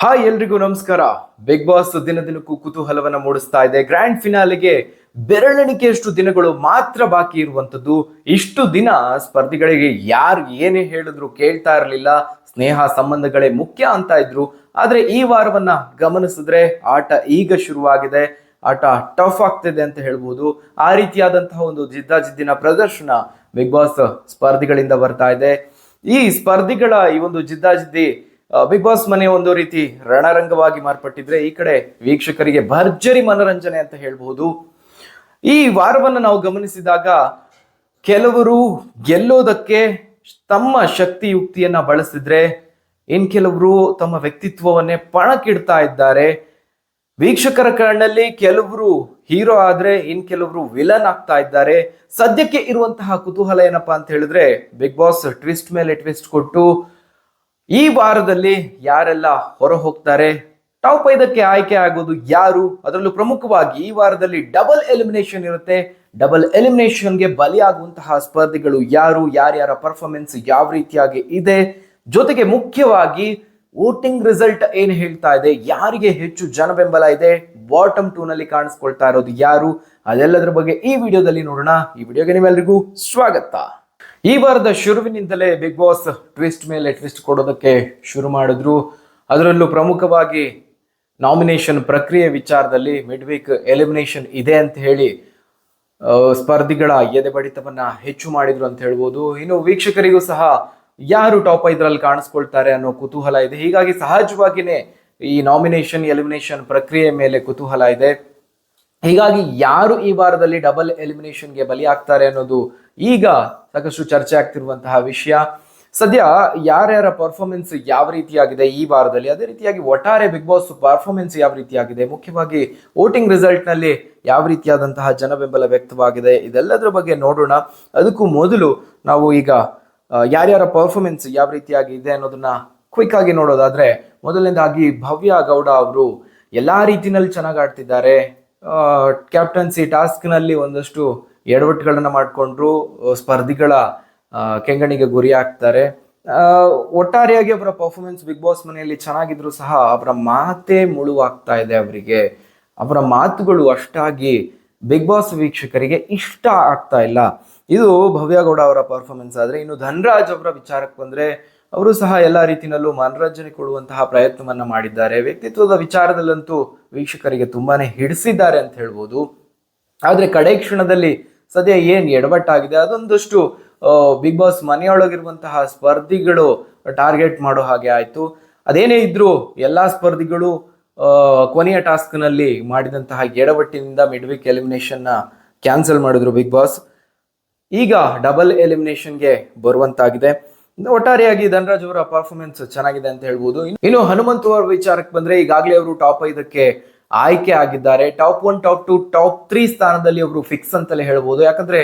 Hi ಎಲ್ರಿಗೂ ನಮಸ್ಕಾರ. Big boss ದಿನ ದಿನಕ್ಕೂ ಕುತೂಹಲವನ್ನ ಮೂಡಿಸ್ತಾ ಇದೆ. ಗ್ರ್ಯಾಂಡ್ ಫಿನಾಲೆಗೆ ಬೆರಳೆಣಿಕೆಯಷ್ಟು ದಿನಗಳು ಮಾತ್ರ ಬಾಕಿ ಇರುವಂತದ್ದು. ಇಷ್ಟು ದಿನ ಸ್ಪರ್ಧಿಗಳಿಗೆ ಯಾರು ಏನೇ ಹೇಳಿದ್ರು ಕೇಳ್ತಾ ಇರಲಿಲ್ಲ. ಸ್ನೇಹ ಸಂಬಂಧಗಳೇ ಮುಖ್ಯ ಅಂತ ಇದ್ರು. ಆದ್ರೆ ಈ ವಾರವನ್ನ ಗಮನಿಸಿದ್ರೆ ಆಟ ಈಗ ಶುರುವಾಗಿದೆ. ಆಟ ಟಫ್ ಆಗ್ತಿದೆ ಅಂತ ಹೇಳ್ಬೋದು. ಆ ರೀತಿಯಾದಂತಹ ಒಂದು ಜಿದ್ದಾಜಿದ್ದಿನ ಪ್ರದರ್ಶನ ಬಿಗ್ ಬಾಸ್ ಸ್ಪರ್ಧಿಗಳಿಂದ ಬರ್ತಾ ಇದೆ. ಈ ಸ್ಪರ್ಧಿಗಳ ಈ ಒಂದು ಜಿದ್ದಾಜಿದ್ದಿ ಬಿಗ್ ಬಾಸ್ ಮನೆ ಒಂದು ರೀತಿ ರಣರಂಗವಾಗಿ ಮಾರ್ಪಟ್ಟಿದ್ರೆ, ಈ ಕಡೆ ವೀಕ್ಷಕರಿಗೆ ಭರ್ಜರಿ ಮನರಂಜನೆ ಅಂತ ಹೇಳ್ಬಹುದು. ಈ ವಾರವನ್ನು ನಾವು ಗಮನಿಸಿದಾಗ ಕೆಲವರು ಗೆಲ್ಲೋದಕ್ಕೆ ತಮ್ಮ ಶಕ್ತಿ ಯುಕ್ತಿಯನ್ನ ಬಳಸಿದ್ರೆ, ಇನ್ ಕೆಲವರು ತಮ್ಮ ವ್ಯಕ್ತಿತ್ವವನ್ನೇ ಪಣಕ್ಕಿಡ್ತಾ ಇದ್ದಾರೆ. ವೀಕ್ಷಕರ ಕಣ್ಣಲ್ಲಿ ಕೆಲವರು ಹೀರೋ ಆದ್ರೆ ಇನ್ ಕೆಲವರು ವಿಲನ್ ಆಗ್ತಾ ಇದ್ದಾರೆ. ಸದ್ಯಕ್ಕೆ ಇರುವಂತಹ ಕುತೂಹಲ ಏನಪ್ಪಾ ಅಂತ ಹೇಳಿದ್ರೆ, ಬಿಗ್ ಬಾಸ್ ಟ್ವಿಸ್ಟ್ ಮೇಲೆ ಟ್ವಿಸ್ಟ್ ಕೊಟ್ಟು ಈ ವಾರದಲ್ಲಿ ಯಾರೆಲ್ಲ ಹೊರ ಹೋಗ್ತಾರೆ, ಟಾಪ್ 5ಕ್ಕೆ ಆಯ್ಕೆ ಆಗೋದು ಯಾರು, ಅದರಲ್ಲೂ ಪ್ರಮುಖವಾಗಿ ಈ ವಾರದಲ್ಲಿ ಡಬಲ್ ಎಲಿಮಿನೇಷನ್ ಇರುತ್ತೆ. ಡಬಲ್ ಎಲಿಮಿನೇಷನ್ಗೆ ಬಲಿಯಾಗುವಂತಹ ಸ್ಪರ್ಧಿಗಳು ಯಾರು, ಯಾರ್ಯಾರ ಪರ್ಫಾರ್ಮೆನ್ಸ್ ಯಾವ ರೀತಿಯಾಗಿ ಇದೆ, ಜೊತೆಗೆ ಮುಖ್ಯವಾಗಿ ವೋಟಿಂಗ್ ರಿಸಲ್ಟ್ ಏನ್ ಹೇಳ್ತಾ ಇದೆ, ಯಾರಿಗೆ ಹೆಚ್ಚು ಜನ ಬೆಂಬಲ ಇದೆ, ಬಾಟಮ್ 2 ನಲ್ಲಿ ಕಾಣಿಸ್ಕೊಳ್ತಾ ಇರೋದು ಯಾರು, ಅದೆಲ್ಲದರ ಬಗ್ಗೆ ಈ ವಿಡಿಯೋದಲ್ಲಿ ನೋಡೋಣ. ಈ ವಿಡಿಯೋಗೆ ನಿಮ್ಮೆಲ್ಲರಿಗೂ ಸ್ವಾಗತ. ಈ ವಾರದ ಶುರುವಿನಿಂದಲೇ ಬಿಗ್ ಬಾಸ್ ಟ್ವಿಸ್ಟ್ ಮೇಲೆ ಟ್ವಿಸ್ಟ್ ಕೊಡೋದಕ್ಕೆ ಶುರು ಮಾಡಿದ್ರು. ಅದರಲ್ಲೂ ಪ್ರಮುಖವಾಗಿ ನಾಮಿನೇಷನ್ ಪ್ರಕ್ರಿಯೆ ವಿಚಾರದಲ್ಲಿ ಮಿಡ್ ವೀಕ್ ಎಲಿಮಿನೇಷನ್ ಇದೆ ಅಂತ ಹೇಳಿ ಸ್ಪರ್ಧಿಗಳ ಎದೆ ಬಡಿತವನ್ನ ಹೆಚ್ಚು ಮಾಡಿದ್ರು ಅಂತ ಹೇಳ್ಬೋದು. ಇನ್ನು ವೀಕ್ಷಕರಿಗೂ ಸಹ ಯಾರು ಟಾಪ್ 5ರಲ್ಲಿ ಕಾಣಿಸ್ಕೊಳ್ತಾರೆ ಅನ್ನೋ ಕುತೂಹಲ ಇದೆ. ಹೀಗಾಗಿ ಸಹಜವಾಗಿಯೇ ಈ ನಾಮಿನೇಷನ್ ಎಲಿಮಿನೇಷನ್ ಪ್ರಕ್ರಿಯೆ ಮೇಲೆ ಕುತೂಹಲ ಇದೆ. ಹೀಗಾಗಿ ಯಾರು ಈ ವಾರದಲ್ಲಿ ಡಬಲ್ ಎಲಿಮಿನೇಷನ್ಗೆ ಬಲಿಯಾಗ್ತಾರೆ ಅನ್ನೋದು ಈಗ ಸಾಕಷ್ಟು ಚರ್ಚೆ ಆಗ್ತಿರುವಂತಹ ವಿಷಯ. ಸದ್ಯ ಯಾರ್ಯಾರ ಪರ್ಫಾರ್ಮೆನ್ಸ್ ಯಾವ ರೀತಿಯಾಗಿದೆ ಈ ವಾರದಲ್ಲಿ, ಅದೇ ರೀತಿಯಾಗಿ ಒಟ್ಟಾರೆ ಬಿಗ್ ಬಾಸ್ ಪರ್ಫಾರ್ಮೆನ್ಸ್ ಯಾವ ರೀತಿಯಾಗಿದೆ, ಮುಖ್ಯವಾಗಿ ವೋಟಿಂಗ್ ರಿಸಲ್ಟ್ ನಲ್ಲಿ ಯಾವ ರೀತಿಯಾದಂತಹ ಜನ ಬೆಂಬಲ ವ್ಯಕ್ತವಾಗಿದೆ, ಇದೆಲ್ಲದರ ಬಗ್ಗೆ ನೋಡೋಣ. ಅದಕ್ಕೂ ಮೊದಲು ನಾವು ಈಗ ಯಾರ್ಯಾರ ಪರ್ಫಾರ್ಮೆನ್ಸ್ ಯಾವ ರೀತಿಯಾಗಿ ಇದೆ ಅನ್ನೋದನ್ನ ಕ್ವಿಕ್ ಆಗಿ ನೋಡೋದಾದ್ರೆ, ಮೊದಲನೇದಾಗಿ ಭವ್ಯ ಗೌಡ ಅವರು ಎಲ್ಲಾ ರೀತಿನಲ್ಲಿ ಚೆನ್ನಾಗಿ ಆಡ್ತಿದ್ದಾರೆ. ಕ್ಯಾಪ್ಟನ್ಸಿ ಟಾಸ್ಕ್ ನಲ್ಲಿ ಒಂದಷ್ಟು ಎಡವಟ್ಟುಗಳನ್ನ ಮಾಡಿಕೊಂಡ್ರು, ಸ್ಪರ್ಧಿಗಳ ಕೆಂಗಣಿಗೆ ಗುರಿ ಆಗ್ತಾರೆ. ಒಟ್ಟಾರೆಯಾಗಿ ಅವರ ಪರ್ಫಾರ್ಮೆನ್ಸ್ ಬಿಗ್ ಬಾಸ್ ಮನೆಯಲ್ಲಿ ಚೆನ್ನಾಗಿದ್ರು ಸಹ ಅವರ ಮಾತೇ ಮುಳುವಾಗ್ತಾ ಇದೆ. ಅವರ ಮಾತುಗಳು ಅಷ್ಟಾಗಿ ಬಿಗ್ ಬಾಸ್ ವೀಕ್ಷಕರಿಗೆ ಇಷ್ಟ ಆಗ್ತಾ ಇಲ್ಲ. ಇದು ಭವ್ಯಗೌಡ ಅವರ ಪರ್ಫಾರ್ಮೆನ್ಸ್ ಆದ್ರೆ, ಇನ್ನು ಧನ್ರಾಜ್ ಅವರ ವಿಚಾರಕ್ಕೆ ಬಂದ್ರೆ, ಅವರು ಸಹ ಎಲ್ಲ ರೀತಿಯಲ್ಲೂ ಮನರಂಜನೆ ಕೊಡುವಂತಹ ಪ್ರಯತ್ನವನ್ನ ಮಾಡಿದ್ದಾರೆ. ವ್ಯಕ್ತಿತ್ವದ ವಿಚಾರದಲ್ಲಂತೂ ವೀಕ್ಷಕರಿಗೆ ತುಂಬಾನೇ ಹಿಡಿಸಿದ್ದಾರೆ ಅಂತ ಹೇಳ್ಬೋದು. ಆದ್ರೆ ಕಡೆ ಕ್ಷಣದಲ್ಲಿ ಸದ್ಯ ಏನ್ ಎಡವಟ್ಟಾಗಿದೆ ಅದೊಂದಷ್ಟು ಬಿಗ್ ಬಾಸ್ ಮನೆಯೊಳಗಿರುವಂತಹ ಸ್ಪರ್ಧಿಗಳು ಟಾರ್ಗೆಟ್ ಮಾಡೋ ಹಾಗೆ ಆಯ್ತು. ಅದೇನೇ ಇದ್ರು ಎಲ್ಲಾ ಸ್ಪರ್ಧಿಗಳು ಕೊನೆಯ ಟಾಸ್ಕ್ ನಲ್ಲಿ ಮಾಡಿದಂತಹ ಎಡವಟ್ಟಿನಿಂದ ಮಿಡ್ ವೀಕ್ ಎಲಿಮಿನೇಷನ್ ನ ಕ್ಯಾನ್ಸಲ್ ಮಾಡಿದ್ರು ಬಿಗ್ ಬಾಸ್. ಈಗ ಡಬಲ್ ಎಲಿಮಿನೇಷನ್ಗೆ ಬರುವಂತಾಗಿದೆ. ಒಟ್ಟಾರೆಯಾಗಿ ಧನರಾಜ್ ಅವರ ಪರ್ಫಾರ್ಮೆನ್ಸ್ ಚೆನ್ನಾಗಿದೆ ಅಂತ ಹೇಳ್ಬೋದು. ಇನ್ನು ಹನುಮಂತು ಅವರ ವಿಚಾರಕ್ಕೆ ಬಂದ್ರೆ, ಈಗಾಗಲೇ ಅವರು ಟಾಪ್ 5ಕ್ಕೆ ಆಯ್ಕೆ ಆಗಿದ್ದಾರೆ. ಟಾಪ್ 1, ಟಾಪ್ 2, ಟಾಪ್ 3 ಸ್ಥಾನದಲ್ಲಿ ಅವರು ಫಿಕ್ಸ್ ಅಂತಲೇ ಹೇಳ್ಬೋದು. ಯಾಕಂದ್ರೆ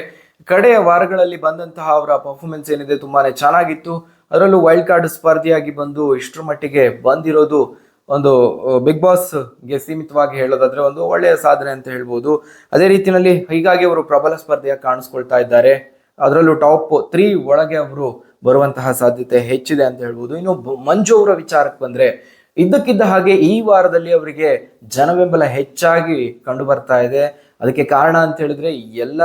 ಕಡೆಯ ವಾರಗಳಲ್ಲಿ ಬಂದಂತಹ ಅವರ ಪರ್ಫಾರ್ಮೆನ್ಸ್ ಏನಿದೆ ತುಂಬಾನೇ ಚೆನ್ನಾಗಿತ್ತು. ಅದರಲ್ಲೂ ವೈಲ್ಡ್ ಕಾರ್ಡ್ ಸ್ಪರ್ಧಿಯಾಗಿ ಬಂದು ಇಷ್ಟರ ಮಟ್ಟಿಗೆ ಬಂದಿರೋದು ಒಂದು ಬಿಗ್ ಬಾಸ್ಗೆ ಸೀಮಿತವಾಗಿ ಹೇಳೋದಾದ್ರೆ ಒಂದು ಒಳ್ಳೆಯ ಸಾಧನೆ ಅಂತ ಹೇಳ್ಬೋದು. ಅದೇ ರೀತಿಯಲ್ಲಿ ಹೀಗಾಗಿ ಅವರು ಪ್ರಬಲ ಸ್ಪರ್ಧೆಯಾಗಿ ಕಾಣಿಸ್ಕೊಳ್ತಾ ಇದ್ದಾರೆ. ಅದರಲ್ಲೂ ಟಾಪ್ 3 ಒಳಗೆ ಅವರು ಬರುವಂತಹ ಸಾಧ್ಯತೆ ಹೆಚ್ಚಿದೆ ಅಂತ ಹೇಳ್ಬೋದು. ಇನ್ನು ಮಂಜು ಅವರ ವಿಚಾರಕ್ಕೆ ಬಂದ್ರೆ, ಇದ್ದಕ್ಕಿದ್ದ ಹಾಗೆ ಈ ವಾರದಲ್ಲಿ ಅವರಿಗೆ ಜನ ಬೆಂಬಲ ಹೆಚ್ಚಾಗಿ ಕಂಡು ಬರ್ತಾ ಇದೆ. ಅದಕ್ಕೆ ಕಾರಣ ಅಂತ ಹೇಳಿದ್ರೆ, ಎಲ್ಲ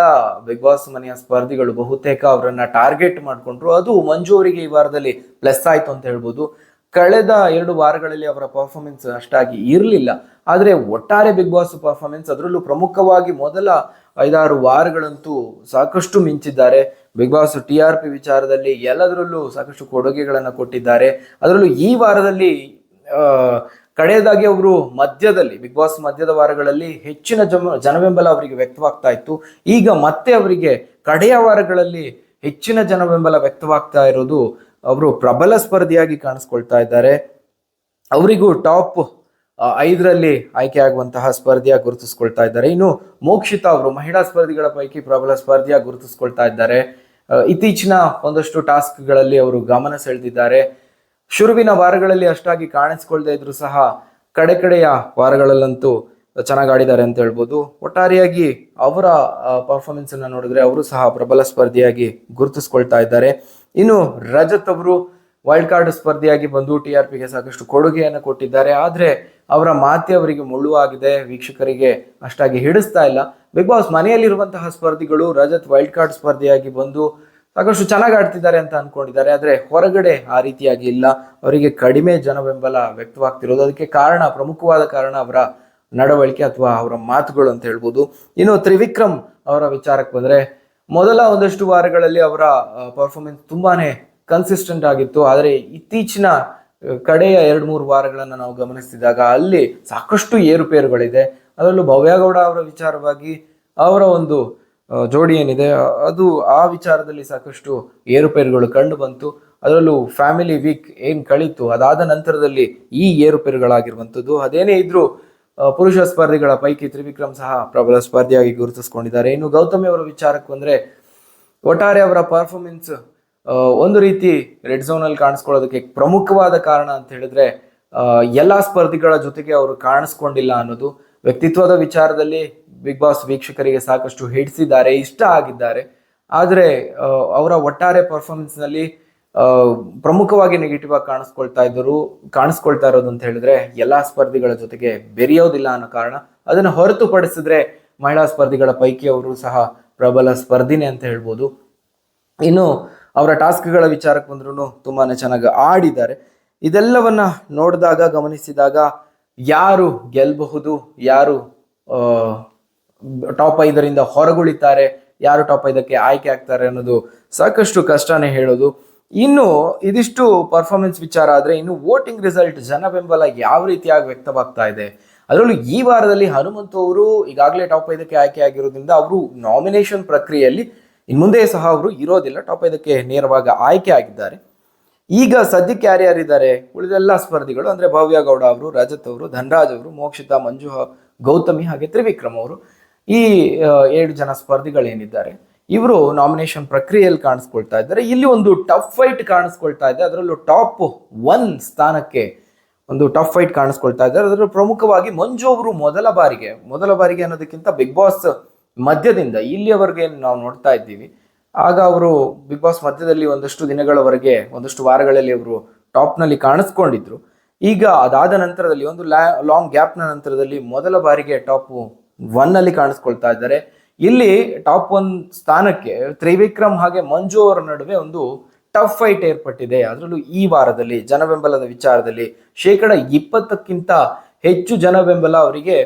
ಬಿಗ್ ಬಾಸ್ ಮನೆಯ ಸ್ಪರ್ಧಿಗಳು ಬಹುತೇಕ ಅವರನ್ನ ಟಾರ್ಗೆಟ್ ಮಾಡ್ಕೊಂಡ್ರು. ಅದು ಮಂಜು ಅವರಿಗೆ ಈ ವಾರದಲ್ಲಿ ಪ್ಲಸ್ ಆಯ್ತು ಅಂತ ಹೇಳ್ಬೋದು. ಕಳೆದ 2 ವಾರಗಳಲ್ಲಿ ಅವರ ಪರ್ಫಾರ್ಮೆನ್ಸ್ ಅಷ್ಟಾಗಿ ಇರಲಿಲ್ಲ. ಆದ್ರೆ ಒಟ್ಟಾರೆ ಬಿಗ್ ಬಾಸ್ ಪರ್ಫಾರ್ಮೆನ್ಸ್, ಅದರಲ್ಲೂ ಪ್ರಮುಖವಾಗಿ ಮೊದಲ 5-6 ವಾರಗಳಂತೂ ಸಾಕಷ್ಟು ಮಿಂಚಿದ್ದಾರೆ. ಬಿಗ್ ಬಾಸ್ TRP ವಿಚಾರದಲ್ಲಿ ಎಲ್ಲದರಲ್ಲೂ ಸಾಕಷ್ಟು ಕೊಡುಗೆಗಳನ್ನ ಕೊಟ್ಟಿದ್ದಾರೆ. ಅದರಲ್ಲೂ ಈ ವಾರದಲ್ಲಿ ಕಡೆಯದಾಗಿ ಅವರು ಬಿಗ್ ಬಾಸ್ ಮಧ್ಯದ ವಾರಗಳಲ್ಲಿ ಹೆಚ್ಚಿನ ಜನಬೆಂಬಲ ಅವರಿಗೆ ವ್ಯಕ್ತವಾಗ್ತಾ ಇತ್ತು. ಈಗ ಮತ್ತೆ ಅವರಿಗೆ ಕಡೆಯ ವಾರಗಳಲ್ಲಿ ಹೆಚ್ಚಿನ ಜನಬೆಂಬಲ ವ್ಯಕ್ತವಾಗ್ತಾ ಇರೋದು, ಅವರು ಪ್ರಬಲ ಸ್ಪರ್ಧಿಯಾಗಿ ಕಾಣಿಸ್ಕೊಳ್ತಾ ಇದ್ದಾರೆ. ಅವರಿಗೂ ಟಾಪ್ 5ರಲ್ಲಿ ಆಯ್ಕೆ ಆಗುವಂತಹ ಸ್ಪರ್ಧಿಯಾಗಿ ಗುರುತಿಸ್ಕೊಳ್ತಾ ಇದ್ದಾರೆ. ಇನ್ನು ಮೋಕ್ಷಿತಾ ಅವರು ಮಹಿಳಾ ಸ್ಪರ್ಧಿಗಳ ಪೈಕಿ ಪ್ರಬಲ ಸ್ಪರ್ಧಿಯಾಗಿ ಗುರುತಿಸ್ಕೊಳ್ತಾ ಇದ್ದಾರೆ. ಇತ್ತೀಚಿನ ಒಂದಷ್ಟು ಟಾಸ್ಕ್ಗಳಲ್ಲಿ ಅವರು ಗಮನ ಸೆಳೆದಿದ್ದಾರೆ. ಶುರುವಿನ ವಾರಗಳಲ್ಲಿ ಅಷ್ಟಾಗಿ ಕಾಣಿಸ್ಕೊಳ್ದೇ ಇದ್ರು ಸಹ ಕಡೆಯ ವಾರಗಳಲ್ಲಂತೂ ಚೆನ್ನಾಗಿ ಆಡಿದ್ದಾರೆ ಅಂತ ಹೇಳ್ಬೋದು. ಒಟ್ಟಾರೆಯಾಗಿ ಅವರ ಪರ್ಫಾರ್ಮೆನ್ಸ್ ಅನ್ನ ನೋಡಿದ್ರೆ ಅವರು ಸಹ ಪ್ರಬಲ ಸ್ಪರ್ಧಿಯಾಗಿ ಗುರುತಿಸ್ಕೊಳ್ತಾ ಇದ್ದಾರೆ. ಇನ್ನು ರಜತ್ ಅವರು ವೈಲ್ಡ್ ಕಾರ್ಡ್ ಸ್ಪರ್ಧಿಯಾಗಿ ಬಂದು TRPಗೆ ಸಾಕಷ್ಟು ಕೊಡುಗೆಯನ್ನು ಕೊಟ್ಟಿದ್ದಾರೆ. ಆದರೆ ಅವರ ಮಾತೆ ಅವರಿಗೆ ಮುಳ್ಳುವಾಗಿದೆ, ವೀಕ್ಷಕರಿಗೆ ಅಷ್ಟಾಗಿ ಹಿಡಿಸ್ತಾ ಇಲ್ಲ. ಬಿಗ್ ಬಾಸ್ ಮನೆಯಲ್ಲಿರುವಂತಹ ಸ್ಪರ್ಧಿಗಳು ರಜತ್ ವೈಲ್ಡ್ ಕಾರ್ಡ್ ಸ್ಪರ್ಧಿಯಾಗಿ ಬಂದು ಸಾಕಷ್ಟು ಚೆನ್ನಾಗಿ ಆಡ್ತಿದ್ದಾರೆ ಅಂತ ಅನ್ಕೊಂಡಿದ್ದಾರೆ. ಆದರೆ ಹೊರಗಡೆ ಆ ರೀತಿಯಾಗಿ ಇಲ್ಲ, ಅವರಿಗೆ ಕಡಿಮೆ ಜನ ಬೆಂಬಲ ವ್ಯಕ್ತವಾಗ್ತಿರೋದು. ಅದಕ್ಕೆ ಪ್ರಮುಖವಾದ ಕಾರಣ ಅವರ ನಡವಳಿಕೆ ಅಥವಾ ಅವರ ಮಾತುಗಳು ಅಂತ ಹೇಳ್ಬೋದು. ಇನ್ನು ತ್ರಿವಿಕ್ರಮ್ ಅವರ ವಿಚಾರಕ್ಕೆ ಬಂದ್ರೆ, ಮೊದಲ ಒಂದಷ್ಟು ವಾರಗಳಲ್ಲಿ ಅವರ ಪರ್ಫಾರ್ಮೆನ್ಸ್ ತುಂಬಾನೇ ಕನ್ಸಿಸ್ಟೆಂಟ್ ಆಗಿತ್ತು. ಆದರೆ ಇತ್ತೀಚಿನ ಕಡೆಯ 2-3 ವಾರಗಳನ್ನು ನಾವು ಗಮನಿಸಿದಾಗ ಅಲ್ಲಿ ಸಾಕಷ್ಟು ಏರುಪೇರುಗಳಿದೆ. ಅದರಲ್ಲೂ ಭವ್ಯಗೌಡ ಅವರ ವಿಚಾರವಾಗಿ ಅವರ ಒಂದು ಜೋಡಿ ಏನಿದೆ ಅದು ಆ ವಿಚಾರದಲ್ಲಿ ಸಾಕಷ್ಟು ಏರುಪೇರುಗಳು ಕಂಡು ಬಂತು. ಅದರಲ್ಲೂ ಫ್ಯಾಮಿಲಿ ವೀಕ್ ಏನ್ ಕಳೀತು, ಅದಾದ ನಂತರದಲ್ಲಿ ಈ ಏರುಪೇರುಗಳಾಗಿರುವಂಥದ್ದು. ಅದೇನೇ ಇದ್ರೂ ಪುರುಷ ಸ್ಪರ್ಧಿಗಳ ಪೈಕಿ ತ್ರಿವಿಕ್ರಮ್ ಸಹ ಪ್ರಬಲ ಸ್ಪರ್ಧಿಯಾಗಿ ಗುರುತಿಸಿಕೊಂಡಿದ್ದಾರೆ. ಇನ್ನು ಗೌತಮಿ ಅವರ ವಿಚಾರಕ್ಕೆ ಬಂದ್ರೆ, ಒಟ್ಟಾರೆ ಅವರ ಪರ್ಫಾರ್ಮೆನ್ಸ್ ಒಂದು ರೀತಿ ರೆಡ್ ಝೋನ್ ಅಲ್ಲಿ ಕಾಣಿಸ್ಕೊಳ್ಳೋದಕ್ಕೆ ಪ್ರಮುಖವಾದ ಕಾರಣ ಅಂತ ಹೇಳಿದ್ರೆ ಎಲ್ಲಾ ಸ್ಪರ್ಧಿಗಳ ಜೊತೆಗೆ ಅವರು ಕಾಣಿಸ್ಕೊಂಡಿಲ್ಲ ಅನ್ನೋದು. ವ್ಯಕ್ತಿತ್ವದ ವಿಚಾರದಲ್ಲಿ ಬಿಗ್ ಬಾಸ್ ವೀಕ್ಷಕರಿಗೆ ಸಾಕಷ್ಟು ಹಿಡಿಸಿದ್ದಾರೆ, ಇಷ್ಟ ಆಗಿದ್ದಾರೆ. ಆದರೆ ಅವರ ಒಟ್ಟಾರೆ ಪರ್ಫಾರ್ಮೆನ್ಸ್ ನಲ್ಲಿ ಪ್ರಮುಖವಾಗಿ ನೆಗೆಟಿವ್ ಆಗಿ ಕಾಣಿಸ್ಕೊಳ್ತಾ ಇರೋದು ಅಂತ ಹೇಳಿದ್ರೆ ಎಲ್ಲಾ ಸ್ಪರ್ಧಿಗಳ ಜೊತೆಗೆ ಬೆರೆಯೋದಿಲ್ಲ ಅನ್ನೋ ಕಾರಣ. ಅದನ್ನು ಹೊರತುಪಡಿಸಿದ್ರೆ ಮಹಿಳಾ ಸ್ಪರ್ಧಿಗಳ ಪೈಕಿ ಅವರು ಸಹ ಪ್ರಬಲ ಸ್ಪರ್ಧಿನೇ ಅಂತ ಹೇಳ್ಬೋದು. ಇನ್ನು ಅವರ ಟಾಸ್ಕ್ಗಳ ವಿಚಾರಕ್ಕೆ ಬಂದ್ರು ತುಂಬಾನೇ ಚೆನ್ನಾಗಿ ಆಡಿದ್ದಾರೆ. ಇದೆಲ್ಲವನ್ನ ಗಮನಿಸಿದಾಗ ಯಾರು ಗೆಲ್ಲಬಹುದು, ಯಾರು ಟಾಪ್ 5ರಿಂದ ಹೊರಗುಳಿತಾರೆ, ಯಾರು ಟಾಪ್ 5ಕ್ಕೆ ಆಯ್ಕೆ ಆಗ್ತಾರೆ ಅನ್ನೋದು ಸಾಕಷ್ಟು ಕಷ್ಟನೇ ಹೇಳೋದು. ಇನ್ನು ಇದಿಷ್ಟು ಪರ್ಫಾರ್ಮೆನ್ಸ್ ವಿಚಾರ ಆದ್ರೆ, ಇನ್ನು ವೋಟಿಂಗ್ ರಿಸಲ್ಟ್, ಜನ ಬೆಂಬಲ ಯಾವ ರೀತಿಯಾಗಿ ವ್ಯಕ್ತವಾಗ್ತಾ ಇದೆ. ಅದರಲ್ಲೂ ಈ ವಾರದಲ್ಲಿ ಹನುಮಂತು ಅವರು ಈಗಾಗಲೇ ಟಾಪ್ 5ಕ್ಕೆ ಆಯ್ಕೆ ಆಗಿರೋದ್ರಿಂದ ಅವರು ನಾಮಿನೇಷನ್ ಪ್ರಕ್ರಿಯೆಯಲ್ಲಿ ಇನ್ಮುಂದೆ ಸಹ ಅವರು ಇರೋದಿಲ್ಲ, ಟಾಪ್ 5ಕ್ಕೆ ನೇರವಾಗಿ ಆಯ್ಕೆ ಆಗಿದ್ದಾರೆ. ಈಗ ಸದ್ಯಕ್ಕೆ ಯಾರ್ಯಾರಿದ್ದಾರೆ ಉಳಿದೆಲ್ಲ ಸ್ಪರ್ಧಿಗಳು ಅಂದ್ರೆ ಭವ್ಯಗೌಡ ಅವರು, ರಜತ್ ಅವರು, ಧನರಾಜ್ ಅವರು, ಮೋಕ್ಷಿತಾ, ಮಂಜು, ಗೌತಮಿ ಹಾಗೆ ತ್ರಿವಿಕ್ರಮ್ ಅವರು, ಈ 7 ಜನ ಸ್ಪರ್ಧಿಗಳೇನಿದ್ದಾರೆ ಇವರು ನಾಮಿನೇಷನ್ ಪ್ರಕ್ರಿಯೆಯಲ್ಲಿ ಕಾಣಿಸ್ಕೊಳ್ತಾ ಇದ್ದಾರೆ. ಇಲ್ಲಿ ಒಂದು ಟಫ್ ಫೈಟ್ ಕಾಣಿಸ್ಕೊಳ್ತಾ ಇದೆ. ಅದರಲ್ಲೂ ಟಾಪ್ 1 ಸ್ಥಾನಕ್ಕೆ ಒಂದು ಟಫ್ ಫೈಟ್ ಕಾಣಿಸ್ಕೊಳ್ತಾ ಇದ್ದಾರೆ. ಅದರಲ್ಲೂ ಪ್ರಮುಖವಾಗಿ ಮಂಜು ಅವರು ಮೊದಲ ಬಾರಿಗೆ ಅನ್ನೋದಕ್ಕಿಂತ ಬಿಗ್ ಬಾಸ್ ಮಧ್ಯದಿಂದ ಇಲ್ಲಿಯವರೆಗೆ ನಾವು ನೋಡ್ತಾ ಇದ್ದೀವಿ. ಆಗ ಅವರು ಬಿಗ್ ಬಾಸ್ ಮಧ್ಯದಲ್ಲಿ ಒಂದಷ್ಟು ದಿನಗಳವರೆಗೆ, ಒಂದಷ್ಟು ವಾರಗಳಲ್ಲಿ ಅವರು ಟಾಪ್ ನಲ್ಲಿ ಕಾಣಿಸ್ಕೊಂಡಿದ್ರು. ಈಗ ಅದಾದ ನಂತರದಲ್ಲಿ ಒಂದು ಲಾಂಗ್ ಗ್ಯಾಪ್ ನ ನಂತರದಲ್ಲಿ ಮೊದಲ ಬಾರಿಗೆ ಟಾಪ್ 1 ಅಲ್ಲಿ ಕಾಣಿಸ್ಕೊಳ್ತಾ ಇದ್ದಾರೆ. ಇಲ್ಲಿ ಟಾಪ್ 1 ಸ್ಥಾನಕ್ಕೆ ತ್ರಿವಿಕ್ರಮ್ ಹಾಗೆ ಮಂಜು ಅವರ ನಡುವೆ ಒಂದು ಟಫ್ ಫೈಟ್ ಏರ್ಪಟ್ಟಿದೆ. ಅದರಲ್ಲೂ ಈ ವಾರದಲ್ಲಿ ಜನ ಬೆಂಬಲದ ವಿಚಾರದಲ್ಲಿ 20%ಕ್ಕಿಂತ ಹೆಚ್ಚು ಜನ ಬೆಂಬಲ ಅವರಿಗೆ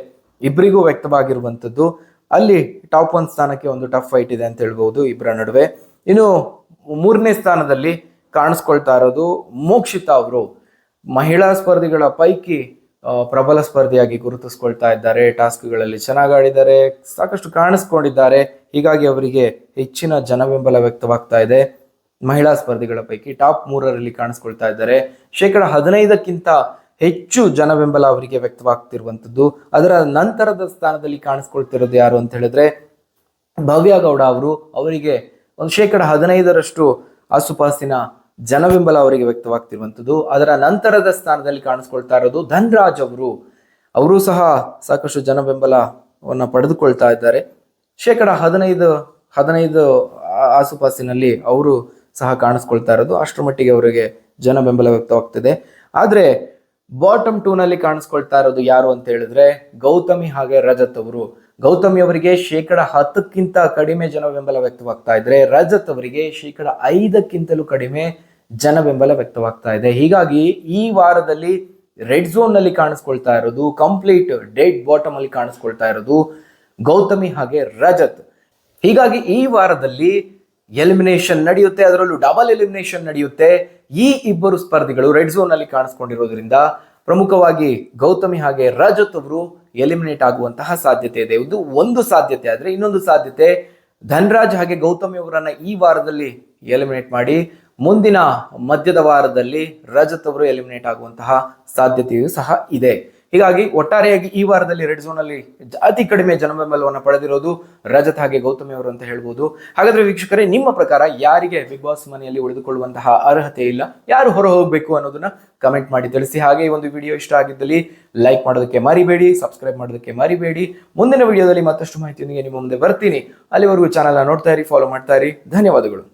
ಇಬ್ಬರಿಗೂ ವ್ಯಕ್ತವಾಗಿರುವಂಥದ್ದು. ಅಲ್ಲಿ ಟಾಪ್ 1 ಸ್ಥಾನಕ್ಕೆ ಒಂದು ಟಫ್ ಫೈಟ್ ಇದೆ ಅಂತ ಹೇಳ್ಬಹುದು ಇಬ್ಬರ ನಡುವೆ. ಇನ್ನು 3ನೇ ಸ್ಥಾನದಲ್ಲಿ ಕಾಣಿಸ್ಕೊಳ್ತಾ ಇರೋದು ಮೋಕ್ಷಿತಾ ಅವರು. ಮಹಿಳಾ ಸ್ಪರ್ಧಿಗಳ ಪೈಕಿ ಪ್ರಬಲ ಸ್ಪರ್ಧಿಯಾಗಿ ಗುರುತಿಸ್ಕೊಳ್ತಾ ಇದ್ದಾರೆ. ಟಾಸ್ಕ್ಗಳಲ್ಲಿ ಚೆನ್ನಾಗಿ ಆಡಿದ್ದಾರೆ, ಸಾಕಷ್ಟು ಕಾಣಿಸ್ಕೊಂಡಿದ್ದಾರೆ. ಹೀಗಾಗಿ ಅವರಿಗೆ ಹೆಚ್ಚಿನ ಜನ ಬೆಂಬಲ ವ್ಯಕ್ತವಾಗ್ತಾ ಇದೆ. ಮಹಿಳಾ ಸ್ಪರ್ಧಿಗಳ ಪೈಕಿ ಟಾಪ್ 3ರಲ್ಲಿ ಕಾಣಿಸ್ಕೊಳ್ತಾ ಇದ್ದಾರೆ. 15%ಕ್ಕಿಂತ ಹೆಚ್ಚು ಜನ ಬೆಂಬಲ ಅವರಿಗೆ ವ್ಯಕ್ತವಾಗ್ತಿರುವಂಥದ್ದು. ಅದರ ನಂತರದ ಸ್ಥಾನದಲ್ಲಿ ಕಾಣಿಸ್ಕೊಳ್ತಿರೋದು ಯಾರು ಅಂತ ಹೇಳಿದ್ರೆ ಭವ್ಯಗೌಡ ಅವರು. ಅವರಿಗೆ ಒಂದು 15%ರಷ್ಟು ಆಸುಪಾಸಿನ ಜನ ಬೆಂಬಲ ಅವರಿಗೆ ವ್ಯಕ್ತವಾಗ್ತಿರುವಂಥದ್ದು. ಅದರ ನಂತರದ ಸ್ಥಾನದಲ್ಲಿ ಕಾಣಿಸ್ಕೊಳ್ತಾ ಇರೋದು ಧನರಾಜ್ ಅವರು ಸಹ ಸಾಕಷ್ಟು ಜನ ಬೆಂಬಲವನ್ನು ಪಡೆದುಕೊಳ್ತಾ ಇದ್ದಾರೆ. 15% ಆಸುಪಾಸಿನಲ್ಲಿ ಅವರು ಸಹ ಕಾಣಿಸ್ಕೊಳ್ತಾ ಇರೋದು. ಅಷ್ಟರ ಮಟ್ಟಿಗೆ ಅವರಿಗೆ ಜನ ಬೆಂಬಲ ವ್ಯಕ್ತವಾಗ್ತಿದೆ. ಆದ್ರೆ ಬಾಟಮ್ 2ನಲ್ಲಿ ಕಾಣಿಸ್ಕೊಳ್ತಾ ಇರೋದು ಯಾರು ಅಂತ ಹೇಳಿದ್ರೆ ಗೌತಮಿ ಹಾಗೆ ರಜತ್ ಅವರು. ಗೌತಮಿ ಅವರಿಗೆ 10%ಕ್ಕಿಂತ ಕಡಿಮೆ ಜನ ಬೆಂಬಲ ವ್ಯಕ್ತವಾಗ್ತಾ ಇದ್ರೆ, ರಜತ್ ಅವರಿಗೆ 5%ಕ್ಕಿಂತಲೂ ಕಡಿಮೆ ಜನ ಬೆಂಬಲ ವ್ಯಕ್ತವಾಗ್ತಾ ಇದೆ. ಹೀಗಾಗಿ ಈ ವಾರದಲ್ಲಿ ರೆಡ್ ಝೋನ್ ನಲ್ಲಿ ಕಾಣಿಸ್ಕೊಳ್ತಾ ಇರೋದು, ಕಂಪ್ಲೀಟ್ ಡೆಡ್ ಬಾಟಮ್ ಅಲ್ಲಿ ಕಾಣಿಸ್ಕೊಳ್ತಾ ಇರೋದು ಗೌತಮಿ ಹಾಗೆ ರಜತ್. ಹೀಗಾಗಿ ಈ ವಾರದಲ್ಲಿ ಎಲಿಮಿನೇಷನ್ ನಡೆಯುತ್ತೆ, ಅದರಲ್ಲೂ ಡಬಲ್ ಎಲಿಮಿನೇಷನ್ ನಡೆಯುತ್ತೆ. ಈ ಇಬ್ಬರು ಸ್ಪರ್ಧಿಗಳು ರೆಡ್ ಝೋನ್ ನಲ್ಲಿ ಕಾಣಿಸ್ಕೊಂಡಿರೋದ್ರಿಂದ ಪ್ರಮುಖವಾಗಿ ಗೌತಮಿ ಹಾಗೆ ರಜತ್ ಅವರು ಎಲಿಮಿನೇಟ್ ಆಗುವಂತಹ ಸಾಧ್ಯತೆ ಇದೆ. ಇದು ಒಂದು ಸಾಧ್ಯತೆ. ಆದ್ರೆ ಇನ್ನೊಂದು ಸಾಧ್ಯತೆ, ಧನರಾಜ್ ಹಾಗೆ ಗೌತಮಿ ಅವರನ್ನ ಈ ವಾರದಲ್ಲಿ ಎಲಿಮಿನೇಟ್ ಮಾಡಿ ಮುಂದಿನ ಮಧ್ಯದ ವಾರದಲ್ಲಿ ರಜತ್ ಅವರು ಎಲಿಮಿನೇಟ್ ಆಗುವಂತಹ ಸಾಧ್ಯತೆಯೂ ಸಹ ಇದೆ. ಹೀಗಾಗಿ ಒಟ್ಟಾರೆಯಾಗಿ ಈ ವಾರದಲ್ಲಿ ರೆಡ್ ಝೋನ್ ಅಲ್ಲಿ ಅತಿ ಕಡಿಮೆ ಜನ ಬೆಂಬಲವನ್ನು ಪಡೆದಿರೋದು ರಜತ್ ಹಾಗೆ ಗೌತಮಿ ಅವರು ಅಂತ ಹೇಳ್ಬೋದು. ಹಾಗಾದ್ರೆ ವೀಕ್ಷಕರೇ, ನಿಮ್ಮ ಪ್ರಕಾರ ಯಾರಿಗೆ ಬಿಗ್ ಬಾಸ್ ಮನೆಯಲ್ಲಿ ಉಳಿದುಕೊಳ್ಳುವಂತಹ ಅರ್ಹತೆ ಇಲ್ಲ, ಯಾರು ಹೊರ ಹೋಗಬೇಕು ಅನ್ನೋದನ್ನ ಕಮೆಂಟ್ ಮಾಡಿ ತಿಳಿಸಿ. ಹಾಗೆ ಈ ಒಂದು ವಿಡಿಯೋ ಇಷ್ಟ ಆಗಿದ್ದಲ್ಲಿ ಲೈಕ್ ಮಾಡೋದಕ್ಕೆ ಮರಿಬೇಡಿ, ಸಬ್ಸ್ಕ್ರೈಬ್ ಮಾಡೋದಕ್ಕೆ ಮರಿಬೇಡಿ. ಮುಂದಿನ ವಿಡಿಯೋದಲ್ಲಿ ಮತ್ತಷ್ಟು ಮಾಹಿತಿಯೊಂದಿಗೆ ನಿಮ್ಮ ಮುಂದೆ ಬರ್ತೀನಿ. ಅಲ್ಲಿವರೆಗೂ ಚಾನಲ್ ನೋಡ್ತಾ ಇರಿ, ಫಾಲೋ ಮಾಡ್ತಾ ಇರಿ. ಧನ್ಯವಾದಗಳು.